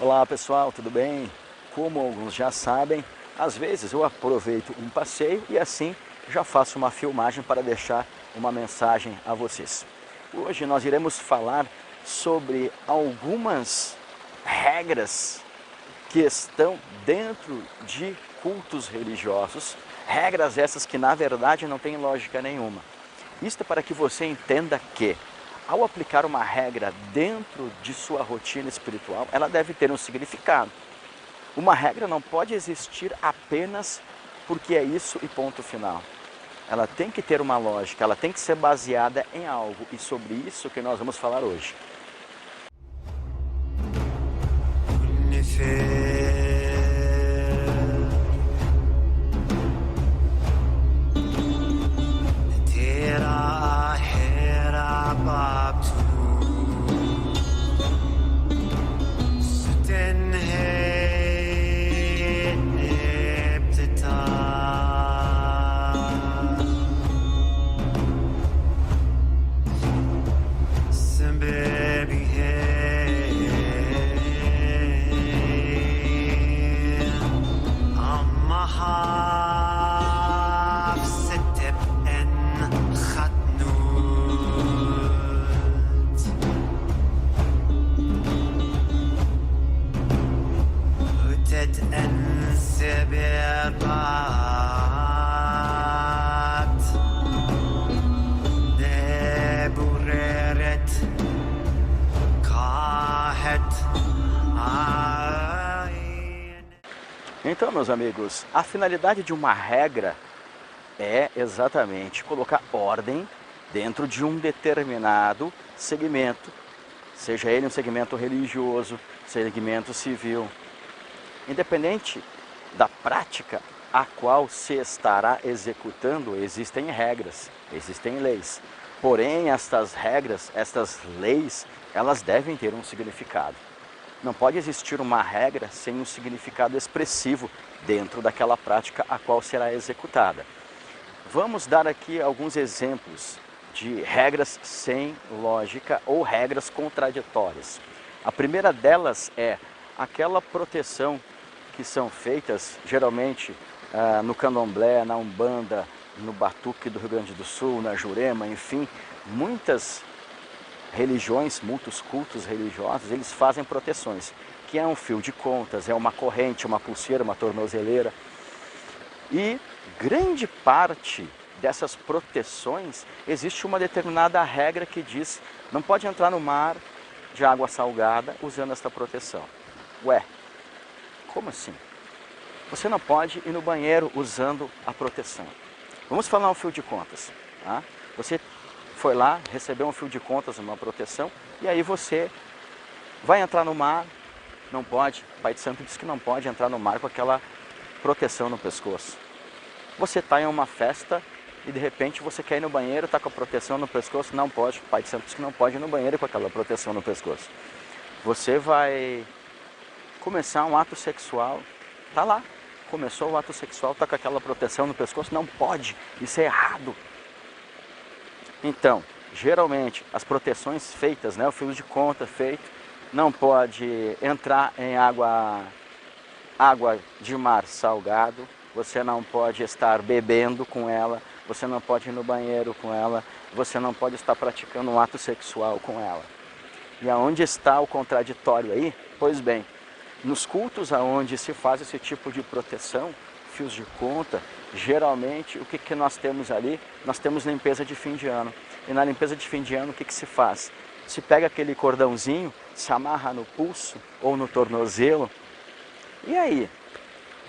Olá pessoal, tudo bem? Como alguns já sabem, às vezes eu aproveito um passeio e assim já faço uma filmagem para deixar uma mensagem a vocês. Hoje nós iremos falar sobre algumas regras que estão dentro de cultos religiosos, regras essas que na verdade não têm lógica nenhuma. Isto é para que você entenda que, ao aplicar uma regra dentro de sua rotina espiritual, ela deve ter um significado. Uma regra não pode existir apenas porque é isso e ponto final. Ela tem que ter uma lógica, ela tem que ser baseada em algo, e sobre isso que nós vamos falar hoje. Então, meus amigos, a finalidade de uma regra é exatamente colocar ordem dentro de um determinado segmento, seja ele um segmento religioso, segmento civil. Independente da prática a qual se estará executando, existem regras, existem leis. Porém, estas regras, estas leis, elas devem ter um significado. Não pode existir uma regra sem um significado expressivo dentro daquela prática a qual será executada. Vamos dar aqui alguns exemplos de regras sem lógica ou regras contraditórias. A primeira delas é aquela proteção que são feitas geralmente no candomblé, na umbanda, no batuque do Rio Grande do Sul, na jurema, enfim, muitas religiões, muitos cultos religiosos, eles fazem proteções, que é um fio de contas, é uma corrente, uma pulseira, uma tornozeleira. E grande parte dessas proteções, existe uma determinada regra que diz: não pode entrar no mar de água salgada usando esta proteção. Ué, como assim? Você não pode ir no banheiro usando a proteção. Vamos falar um fio de contas. Tá? Você foi lá, recebeu um fio de contas, uma proteção, e aí você vai entrar no mar, não pode. O Pai de Santo diz que não pode entrar no mar com aquela proteção no pescoço. Você está em uma festa e de repente você quer ir no banheiro, está com a proteção no pescoço, não pode. O Pai de Santo diz que não pode ir no banheiro com aquela proteção no pescoço. Você vai começar um ato sexual, está lá, começou o ato sexual, está com aquela proteção no pescoço, não pode, isso é errado. Então, geralmente, as proteções feitas, o fio de conta feito, não pode entrar em água de mar salgado, você não pode estar bebendo com ela, você não pode ir no banheiro com ela, você não pode estar praticando um ato sexual com ela. E aonde está o contraditório aí? Pois bem, nos cultos aonde se faz esse tipo de proteção, fios de conta, geralmente o que nós temos ali? Nós temos limpeza de fim de ano. E na limpeza de fim de ano o que se faz? Se pega aquele cordãozinho, se amarra no pulso ou no tornozelo. E aí?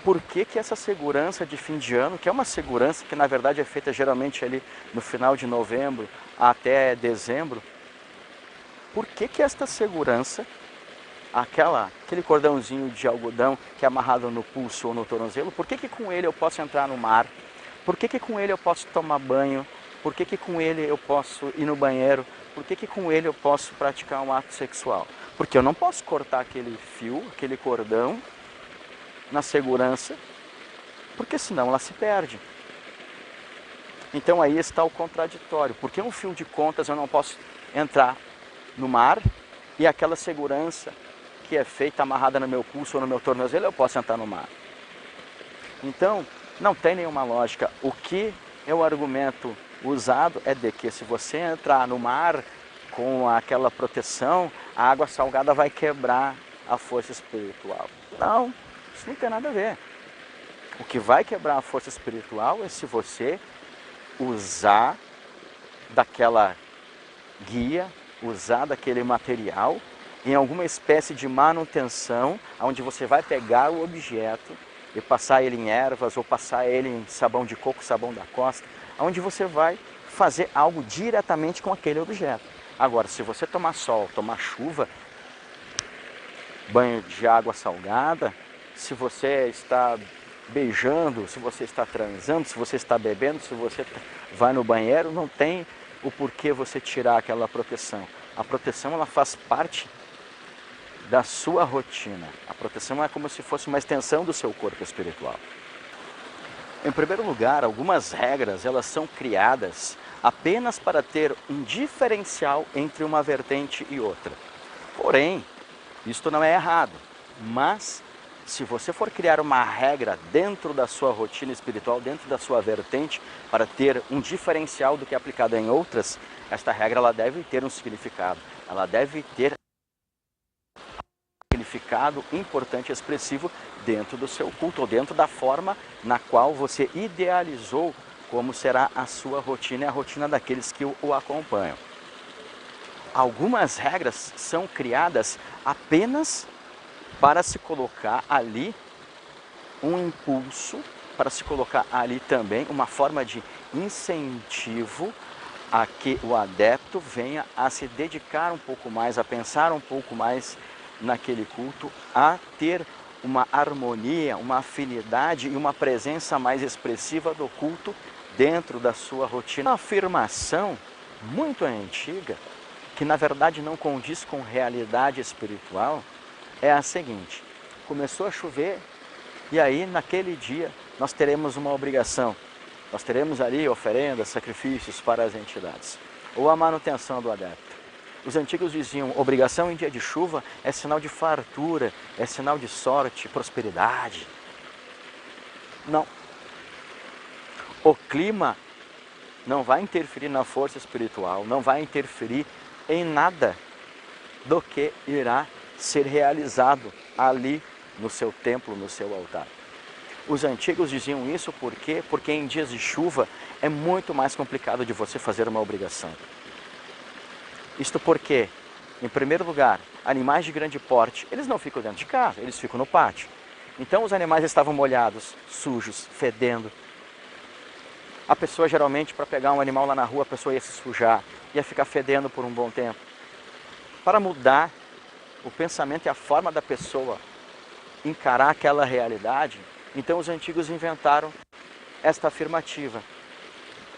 Por que essa segurança de fim de ano, que é uma segurança que na verdade é feita geralmente ali no final de novembro até dezembro, por que esta segurança, aquele cordãozinho de algodão que é amarrado no pulso ou no tornozelo, por que com ele eu posso entrar no mar? Por que com ele eu posso tomar banho? Por que com ele eu posso ir no banheiro? Por que com ele eu posso praticar um ato sexual? Porque eu não posso cortar aquele fio, aquele cordão, na segurança, porque senão ela se perde. Então aí está o contraditório. Porque um fio de contas eu não posso entrar no mar e aquela segurança que é feita amarrada no meu pulso ou no meu tornozelo, eu posso entrar no mar. Então, não tem nenhuma lógica. O que é o argumento usado é de que se você entrar no mar com aquela proteção, a água salgada vai quebrar a força espiritual. Não, isso não tem nada a ver. O que vai quebrar a força espiritual é se você usar daquela guia, usar daquele material em alguma espécie de manutenção, onde você vai pegar o objeto e passar ele em ervas ou passar ele em sabão de coco, sabão da costa, onde você vai fazer algo diretamente com aquele objeto. Agora, se você tomar sol, tomar chuva, banho de água salgada, se você está beijando, se você está transando, se você está bebendo, se você vai no banheiro, não tem o porquê você tirar aquela proteção. A proteção, ela faz parte da sua rotina. A proteção é como se fosse uma extensão do seu corpo espiritual. Em primeiro lugar, algumas regras, elas são criadas apenas para ter um diferencial entre uma vertente e outra. Porém, isto não é errado, mas se você for criar uma regra dentro da sua rotina espiritual, dentro da sua vertente, para ter um diferencial do que é aplicado em outras, esta regra ela deve ter um significado, ela deve ter um significado importante e expressivo dentro do seu culto, ou dentro da forma na qual você idealizou como será a sua rotina e a rotina daqueles que o acompanham. Algumas regras são criadas apenas para se colocar ali um impulso, para se colocar ali também uma forma de incentivo a que o adepto venha a se dedicar um pouco mais, a pensar um pouco mais naquele culto, a ter uma harmonia, uma afinidade e uma presença mais expressiva do culto dentro da sua rotina. Uma afirmação muito antiga, que na verdade não condiz com realidade espiritual, é a seguinte: começou a chover e aí naquele dia nós teremos uma obrigação, nós teremos ali oferendas, sacrifícios para as entidades, ou a manutenção do adepto. Os antigos diziam, obrigação em dia de chuva é sinal de fartura, é sinal de sorte, prosperidade. Não. O clima não vai interferir na força espiritual, não vai interferir em nada do que irá ser realizado ali no seu templo, no seu altar. Os antigos diziam isso por quê? Porque em dias de chuva é muito mais complicado de você fazer uma obrigação. Isto porque, em primeiro lugar, animais de grande porte, eles não ficam dentro de casa, eles ficam no pátio. Então os animais estavam molhados, sujos, fedendo. A pessoa geralmente, para pegar um animal lá na rua, a pessoa ia se sujar, ia ficar fedendo por um bom tempo. Para mudar o pensamento e a forma da pessoa encarar aquela realidade, então os antigos inventaram esta afirmativa.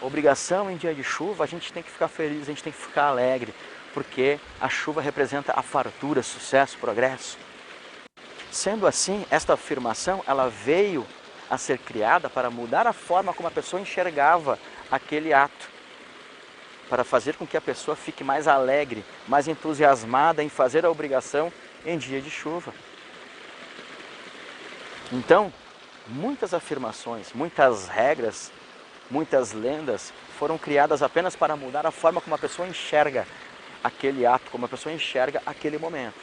Obrigação em dia de chuva, a gente tem que ficar feliz, a gente tem que ficar alegre, porque a chuva representa a fartura, sucesso, progresso. Sendo assim, esta afirmação, ela veio a ser criada para mudar a forma como a pessoa enxergava aquele ato, para fazer com que a pessoa fique mais alegre, mais entusiasmada em fazer a obrigação em dia de chuva. Então, muitas afirmações, muitas regras, muitas lendas foram criadas apenas para mudar a forma como a pessoa enxerga aquele ato, como a pessoa enxerga aquele momento.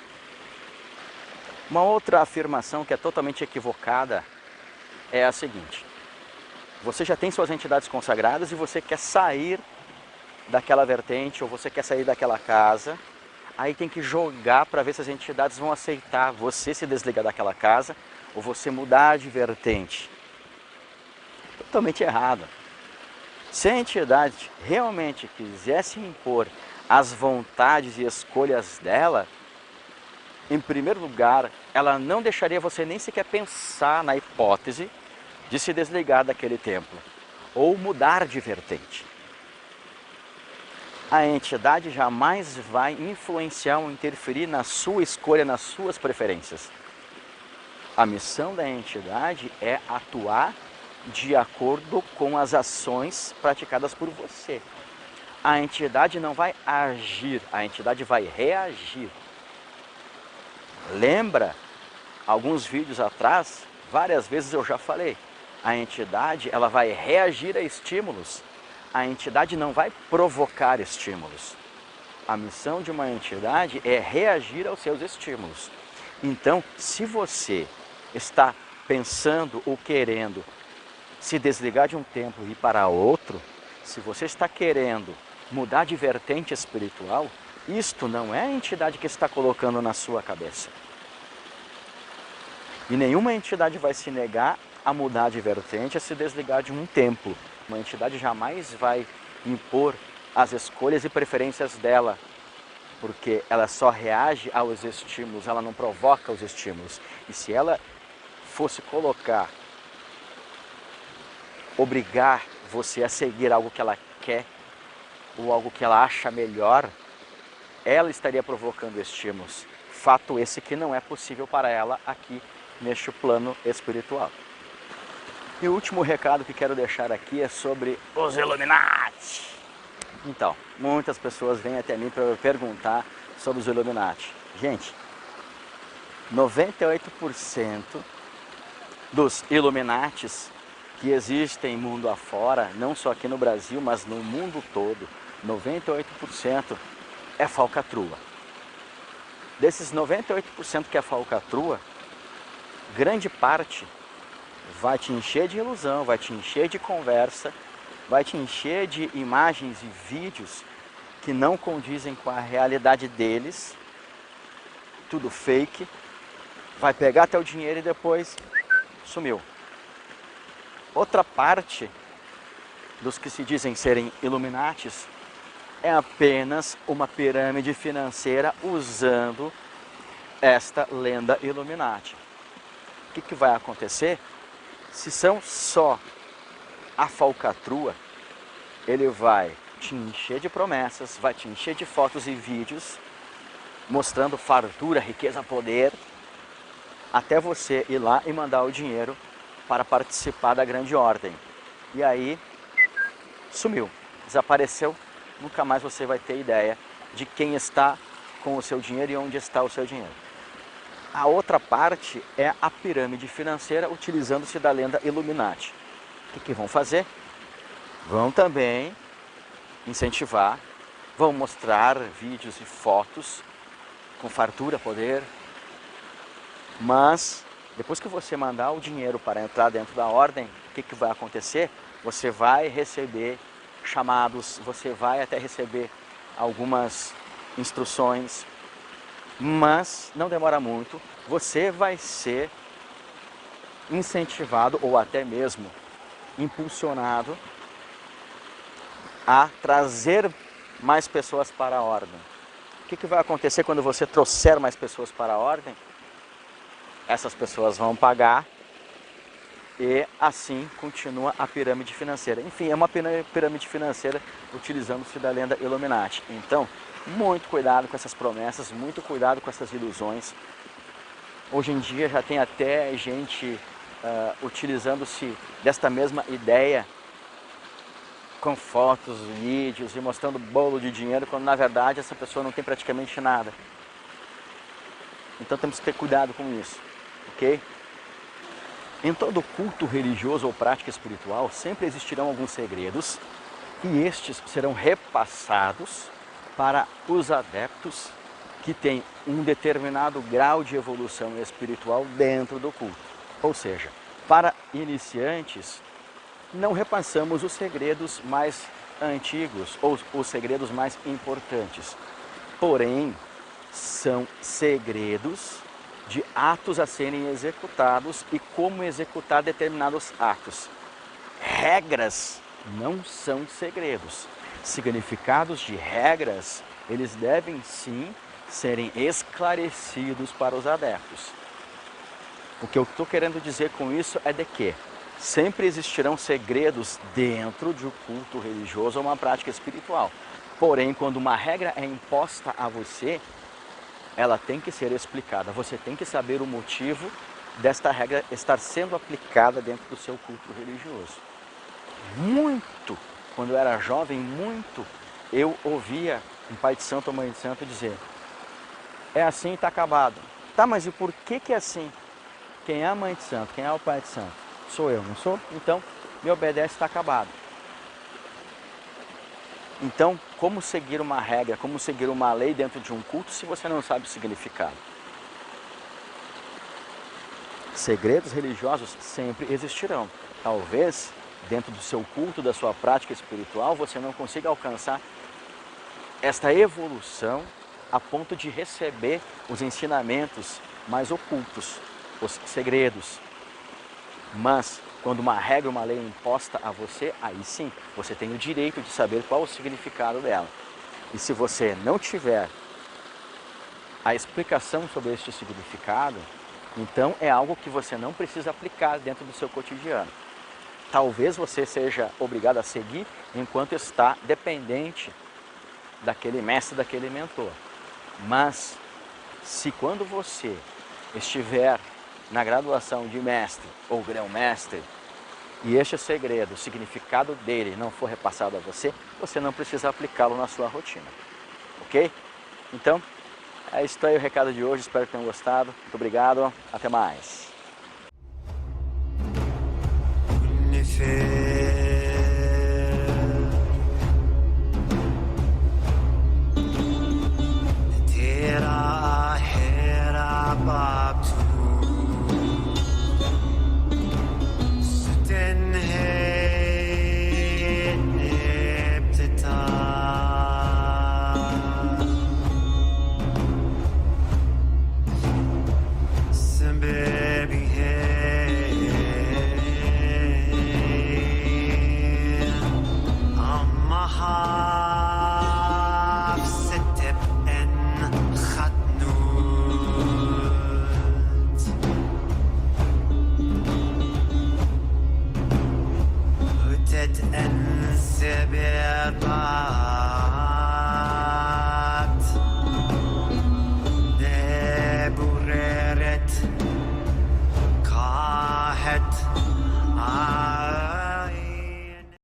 Uma outra afirmação que é totalmente equivocada é a seguinte: você já tem suas entidades consagradas e você quer sair daquela vertente, ou você quer sair daquela casa, aí tem que jogar para ver se as entidades vão aceitar você se desligar daquela casa, ou você mudar de vertente. Totalmente errado. Se a entidade realmente quisesse impor as vontades e escolhas dela, em primeiro lugar, ela não deixaria você nem sequer pensar na hipótese de se desligar daquele templo, ou mudar de vertente. A entidade jamais vai influenciar ou interferir na sua escolha, nas suas preferências. A missão da entidade é atuar de acordo com as ações praticadas por você. A entidade não vai agir, a entidade vai reagir. Lembra, alguns vídeos atrás, várias vezes eu já falei, a entidade ela vai reagir a estímulos, a entidade não vai provocar estímulos. A missão de uma entidade é reagir aos seus estímulos. Então, se você está pensando ou querendo se desligar de um templo e ir para outro, se você está querendo mudar de vertente espiritual, isto não é a entidade que está colocando na sua cabeça. E nenhuma entidade vai se negar a mudar de vertente, a se desligar de um templo. Uma entidade jamais vai impor as escolhas e preferências dela, porque ela só reage aos estímulos, ela não provoca os estímulos. E se ela fosse colocar, obrigar você a seguir algo que ela quer, ou algo que ela acha melhor, ela estaria provocando estímulos. Fato esse que não é possível para ela aqui neste plano espiritual. E o último recado que quero deixar aqui é sobre os Illuminati. Então, muitas pessoas vêm até mim para perguntar sobre os Illuminati. Gente, 98% dos Illuminatis que existem mundo afora, não só aqui no Brasil, mas no mundo todo, 98% é falcatrua. Desses 98% que é falcatrua, grande parte vai te encher de ilusão, vai te encher de conversa, vai te encher de imagens e vídeos que não condizem com a realidade deles, tudo fake, vai pegar teu dinheiro e depois sumiu. Outra parte dos que se dizem serem Illuminatis é apenas uma pirâmide financeira usando esta lenda Illuminati. O que vai acontecer? Se são só a falcatrua, ele vai te encher de promessas, vai te encher de fotos e vídeos mostrando fartura, riqueza, poder, até você ir lá e mandar o dinheiro para participar da grande ordem. E aí, sumiu, desapareceu, nunca mais você vai ter ideia de quem está com o seu dinheiro e onde está o seu dinheiro. A outra parte é a pirâmide financeira utilizando-se da lenda Illuminati. O que vão fazer? Vão também incentivar, vão mostrar vídeos e fotos com fartura, poder, mas depois que você mandar o dinheiro para entrar dentro da ordem, o que vai acontecer? Você vai receber chamados, você vai até receber algumas instruções, mas não demora muito, você vai ser incentivado ou até mesmo impulsionado a trazer mais pessoas para a ordem. O que vai acontecer quando você trouxer mais pessoas para a ordem? Essas pessoas vão pagar e assim continua a pirâmide financeira. Enfim, é uma pirâmide financeira utilizando-se da lenda Illuminati. Então, muito cuidado com essas promessas, muito cuidado com essas ilusões. Hoje em dia já tem até gente utilizando-se desta mesma ideia com fotos, vídeos e mostrando bolo de dinheiro, quando na verdade essa pessoa não tem praticamente nada. Então temos que ter cuidado com isso, ok? Em todo culto religioso ou prática espiritual sempre existirão alguns segredos e estes serão repassados para os adeptos que têm um determinado grau de evolução espiritual dentro do culto. Ou seja, para iniciantes, não repassamos os segredos mais antigos ou os segredos mais importantes. Porém, são segredos de atos a serem executados e como executar determinados atos. Regras não são segredos. Significados de regras, eles devem sim serem esclarecidos para os adeptos. O que eu estou querendo dizer com isso é de que sempre existirão segredos dentro de um culto religioso ou uma prática espiritual. Porém, quando uma regra é imposta a você, ela tem que ser explicada. Você tem que saber o motivo desta regra estar sendo aplicada dentro do seu culto religioso. Muito, quando eu era jovem, eu ouvia um pai de santo ou mãe de santo dizer: é assim e está acabado. Tá, mas e por que é assim? Quem é a mãe de santo? Quem é o pai de santo? Sou eu, não sou? Então, me obedece, está acabado. Então, como seguir uma regra, como seguir uma lei dentro de um culto se você não sabe o significado? Segredos religiosos sempre existirão. Talvez, dentro do seu culto, da sua prática espiritual, você não consiga alcançar esta evolução a ponto de receber os ensinamentos mais ocultos, os segredos. Mas, quando uma regra, uma lei é imposta a você, aí sim, você tem o direito de saber qual o significado dela. E se você não tiver a explicação sobre este significado, então é algo que você não precisa aplicar dentro do seu cotidiano. Talvez você seja obrigado a seguir enquanto está dependente daquele mestre, daquele mentor. Mas, se quando você estiver na graduação de mestre ou grão-mestre, e este segredo, o significado dele não for repassado a você, você não precisa aplicá-lo na sua rotina. Ok? Então, é isso aí o recado de hoje, espero que tenham gostado. Muito obrigado, até mais. Kahet